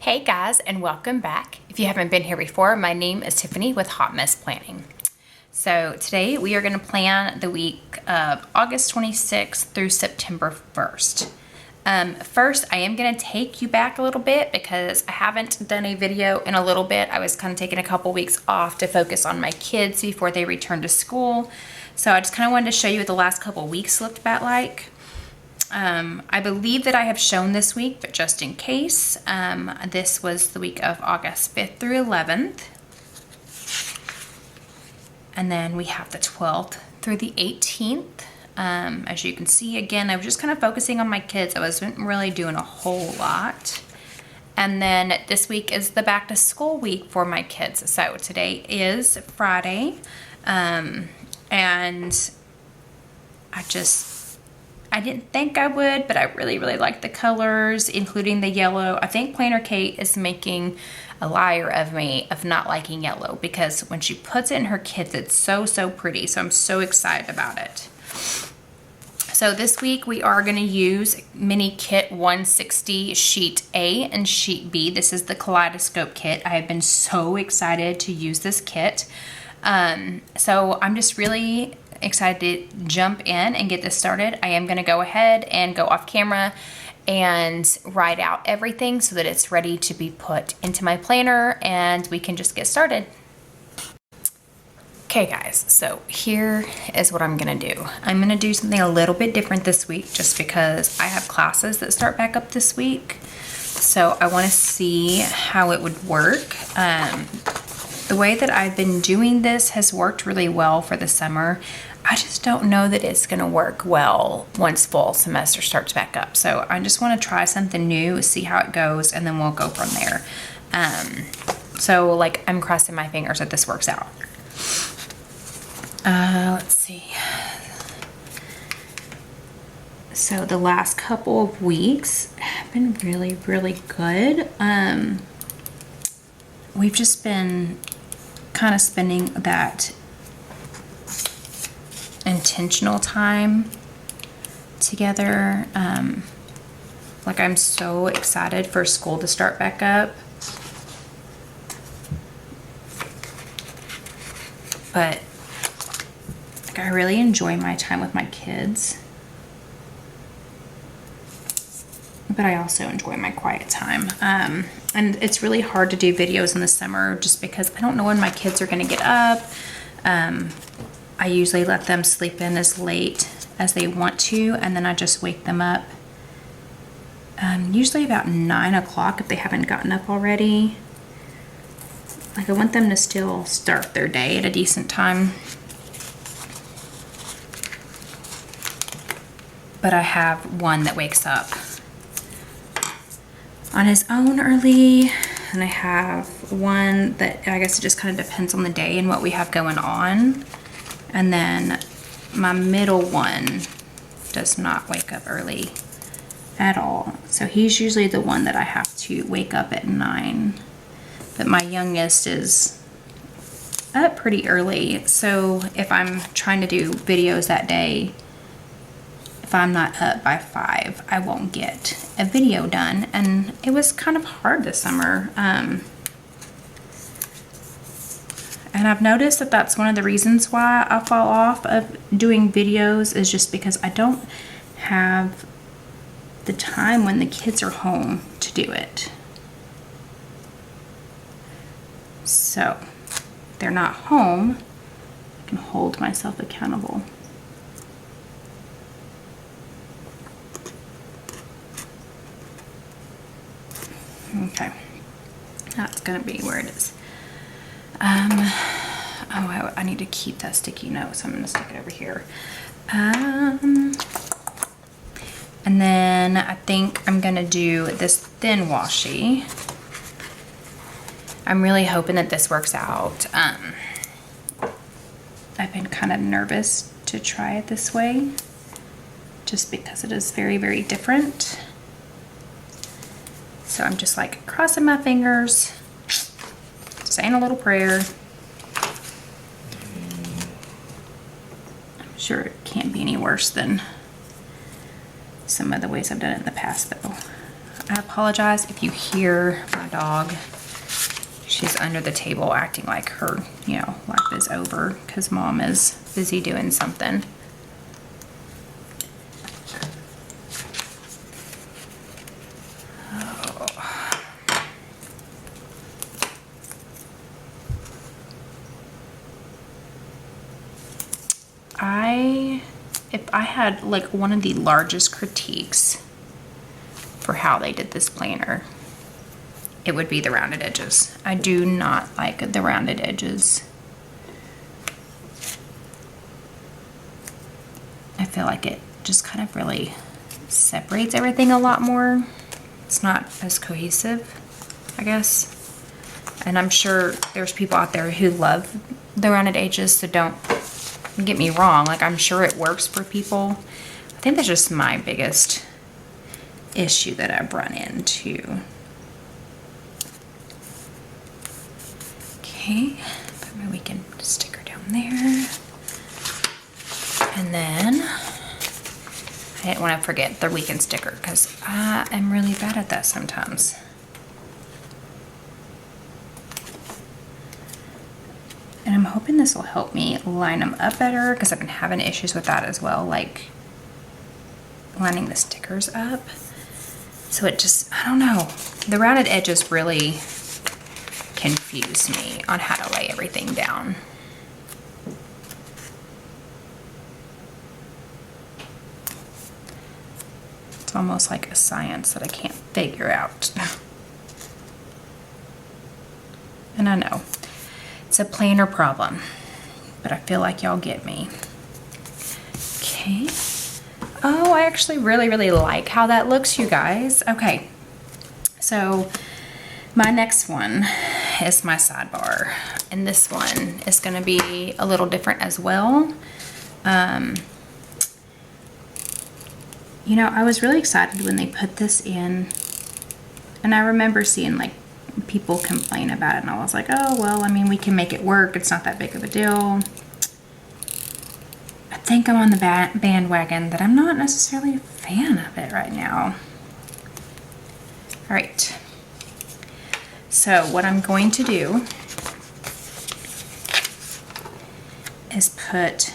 Hey guys, and welcome back. If you haven't been here before, my name is Tiffany with Hot Mess Planning. So today we are going to plan the week of August 26th through September 1st. First, I am going to take you back a little bit because I haven't done a video in a little bit. I was kind of taking a couple weeks off to focus on my kids before they return to school. So I just kind of wanted to show you what the last couple weeks looked about like. I believe that I have shown this week, but just in case, this was the week of August 5th through 11th. And then we have the 12th through the 18th. As you can see, again, I was just kind of focusing on my kids. I wasn't really doing a whole lot. And then this week is the back to school week for my kids. So today is Friday. And I didn't think I would, but I really like the colors, including the yellow. I think PlannerKate is making a liar of me of not liking yellow because when she puts it in her kits, it's so pretty. So I'm so excited about it. So this week we are going to use Mini Kit 160 Sheet A and Sheet B. This is the Kaleidoscope kit. I have been so excited to use this kit. So I'm just really excited to jump in and get this started. I am going to go ahead and go off camera and write out everything so that it's ready to be put into my planner and we can just get started. Okay guys, so here is what I'm going to do. I'm going to do something a little bit different this week just because I have classes that start back up this week. So I want to see how it would work. The way that I've been doing this has worked really well for the summer. I just don't know that it's going to work well once fall semester starts back up. So I just want to try something new, see how it goes, and then we'll go from there. So like I'm crossing my fingers that this works out. Let's see. So the last couple of weeks have been really good. We've just been kind of spending that intentional time together. Like I'm so excited for school to start back up. But like, I really enjoy my time with my kids. But I also enjoy my quiet time. And it's really hard to do videos in the summer just because I don't know when my kids are going to get up. I usually let them sleep in as late as they want to, and then I just wake them up usually about 9 o'clock if they haven't gotten up already. Like I want them to still start their day at a decent time. But I have one that wakes up on his own early, and I have one that I guess it just kind of depends on the day and what we have going on. And then my middle one does not wake up early at all. So he's usually the one that I have to wake up at 9. But my youngest is up pretty early. So if I'm trying to do videos that day, if I'm not up by 5, I won't get a video done. And it was kind of hard this summer. And I've noticed that that's one of the reasons why I fall off of doing videos is just because I don't have the time when the kids are home to do it. So if they're not home, I can hold myself accountable. Okay, that's gonna be where it is. Oh, I need to keep that sticky note, so I'm gonna stick it over here. And then I think I'm gonna do this thin washi. I'm really hoping that this works out. I've been kind of nervous to try it this way, just because it is very different. So I'm just like crossing my fingers, saying a little prayer. I'm sure it can't be any worse than some of the ways I've done it in the past though. I apologize if you hear my dog. She's under the table acting like her, you know, life is over because mom is busy doing something. If I had like one of the largest critiques for how they did this planner, it would be the rounded edges. I do not like the rounded edges. I feel like it just kind of really separates everything a lot more. It's not as cohesive, I guess. And I'm sure there's people out there who love the rounded edges, so don't get me wrong, like I'm sure it works for people. I think that's just my biggest issue that I've run into. Okay, put my weekend sticker down there. And then I didn't want to forget the weekend sticker because I am really bad at that sometimes. And I'm hoping this will help me line them up better because I've been having issues with that as well, like lining the stickers up. So it just, I don't know. The rounded edges really confuse me on how to lay everything down. It's almost like a science that I can't figure out. And I know. It's a planner problem, but I feel like y'all get me. Okay. Oh, I actually really like how that looks, you guys. Okay. So my next one is my sidebar, and this one is going to be a little different as well. You know, I was really excited when they put this in, and I remember seeing like people complain about it, and I was like, oh well, I mean, we can make it work, it's not that big of a deal. I think I'm on the bandwagon that I'm not necessarily a fan of it right now. All right, so what I'm going to do is put,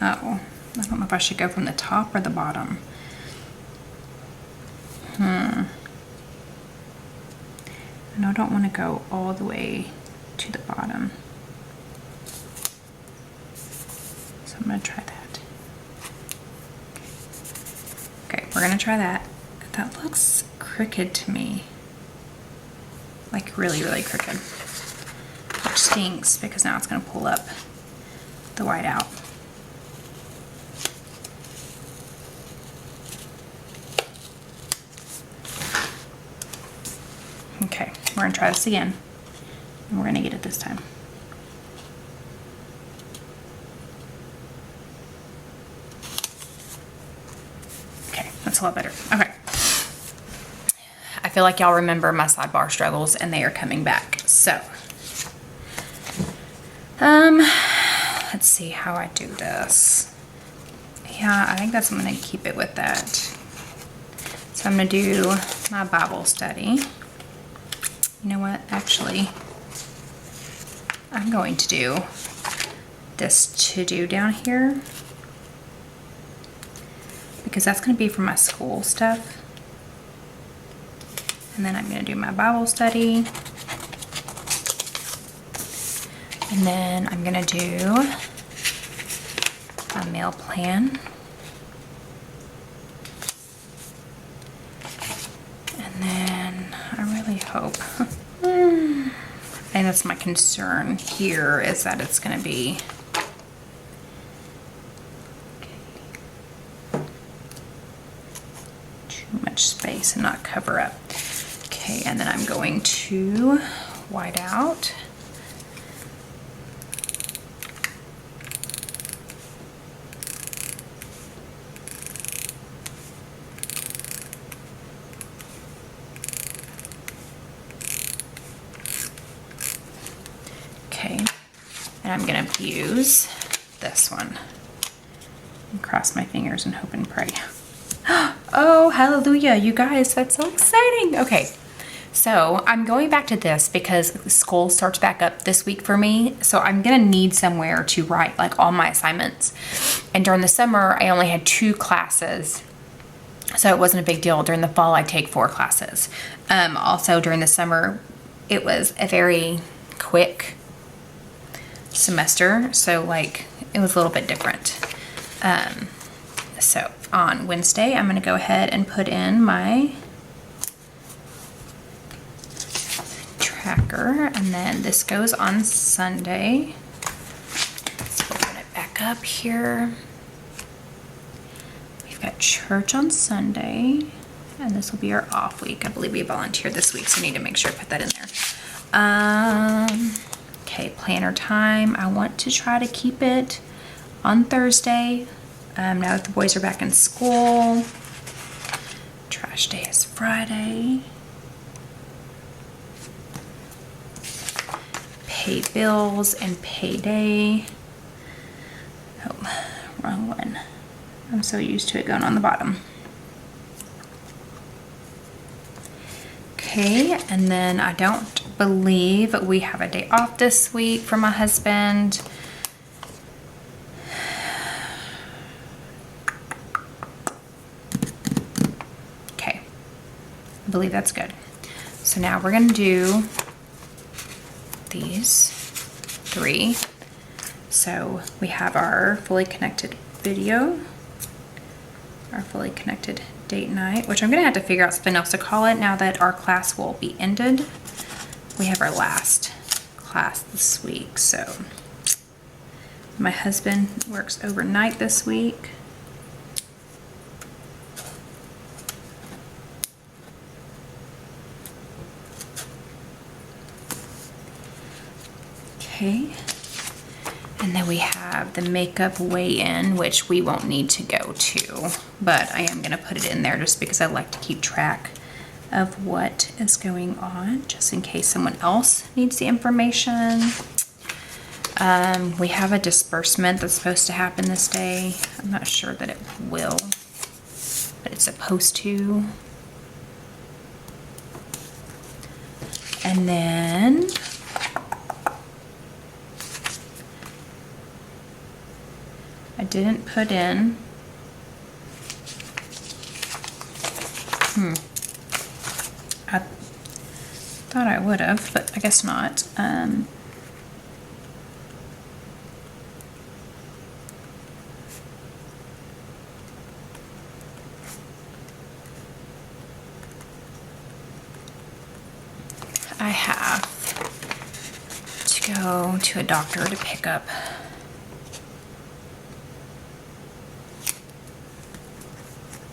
oh, I don't know if I should go from the top or the bottom. And I don't want to go all the way to the bottom. So I'm going to try that. Okay, we're going to try that. That looks crooked to me. Like really crooked. Which stinks because now it's going to pull up the white out. Okay, we're gonna try this again, and we're gonna get it this time. Okay, that's a lot better. Okay. I feel like y'all remember my sidebar struggles, and they are coming back. So, let's see how I do this. Yeah, I think that's, I'm gonna keep it with that. So I'm gonna do my Bible study. You know what, actually, I'm going to do this to-do down here because that's going to be for my school stuff. And then I'm going to do my Bible study. And then I'm going to do my meal plan. And then I really hope, and that's my concern here, is that it's going to be too much space and not cover up. Okay, and then I'm going to white out. And I'm going to use this one and cross my fingers and hope and pray. Oh, hallelujah, you guys, that's so exciting. Okay, so I'm going back to this because school starts back up this week for me. So I'm gonna need somewhere to write like all my assignments. And during the summer, I only had 2 classes. So it wasn't a big deal. During the fall, I take 4 classes. Also during the summer, it was a very quick semester. So like, it was a little bit different. So on Wednesday, I'm gonna go ahead and put in my tracker, and then this goes on Sunday. Let's open it back up here. We've got church on Sunday, and this will be our off week. I believe we volunteered this week, so I need to make sure I put that in there. Okay, planner time. I want to try to keep it on Thursday. Now that the boys are back in school. Trash day is Friday. Pay bills and payday. Oh, wrong one. I'm so used to it going on the bottom. Okay, and then I don't believe we have a day off this week for my husband. Okay, I believe that's good. So now we're gonna do these 3. So we have our fully connected video, our fully connected date night, which I'm gonna have to figure out something else to call it now that our class will be ended. We have our last class this week. So my husband works overnight this week. Okay, and then we have the makeup weigh-in, which we won't need to go to, but I am gonna put it in there just because I like to keep track of what is going on, just in case someone else needs the information. We have a disbursement that's supposed to happen this day. I'm not sure that it will, but it's supposed to. And then I didn't put in, I thought I would have, but I guess not. I have to go to a doctor to pick up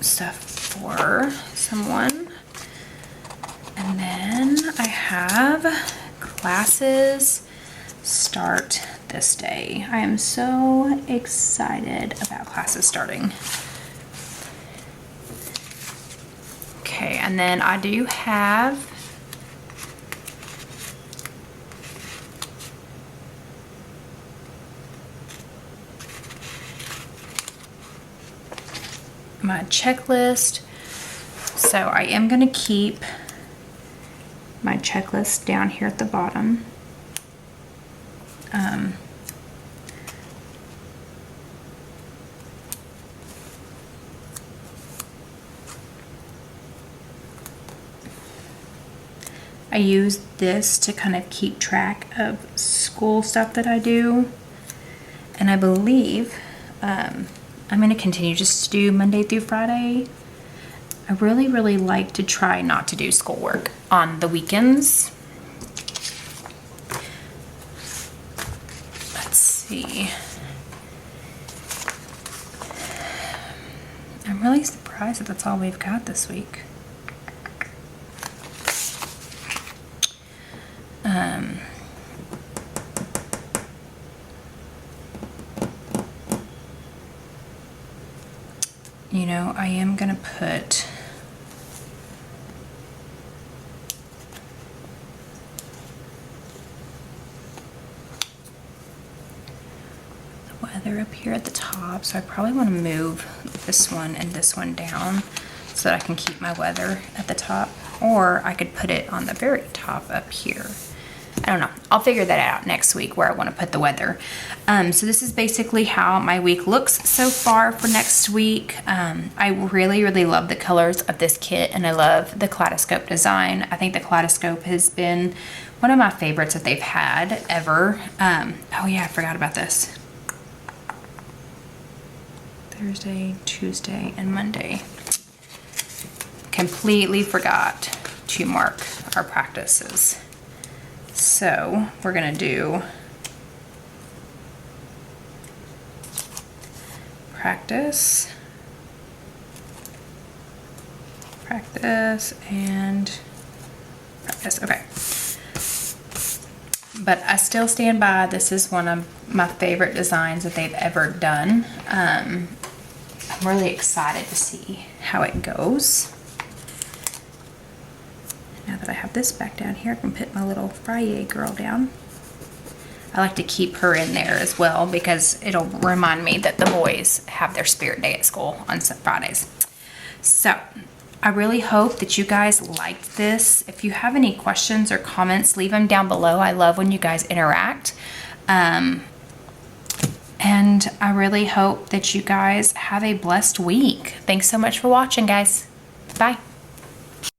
stuff for someone. And then I have classes start this day. I am so excited about classes starting. Okay, and then I do have my checklist. So I am going to keep my checklist down here at the bottom. I use this to kind of keep track of school stuff that I do. And I believe I'm going to continue just to do Monday through Friday. I really like to try not to do schoolwork on the weekends. Let's see. I'm really surprised that that's all we've got this week. You know, I am gonna put the weather up here at the top, so I probably want to move this one and this one down so that I can keep my weather at the top, or I could put it on the very top up here. I don't know. I'll figure that out next week where I want to put the weather. So this is basically how my week looks so far for next week. I really, really love the colors of this kit, and I love the kaleidoscope design. I think the kaleidoscope has been one of my favorites that they've had ever. Oh yeah, I forgot about this. Thursday, Tuesday, and Monday. Completely forgot to mark our practices. So we're gonna do practice, and practice. Okay. But I still stand by, this is one of my favorite designs that they've ever done. I'm really excited to see how it goes. Now that I have this back down here, I can put my little Friday girl down. I like to keep her in there as well because it'll remind me that the boys have their spirit day at school on Fridays. So I really hope that you guys liked this. If you have any questions or comments, leave them down below. I love when you guys interact. And I really hope that you guys have a blessed week. Thanks so much for watching, guys. Bye.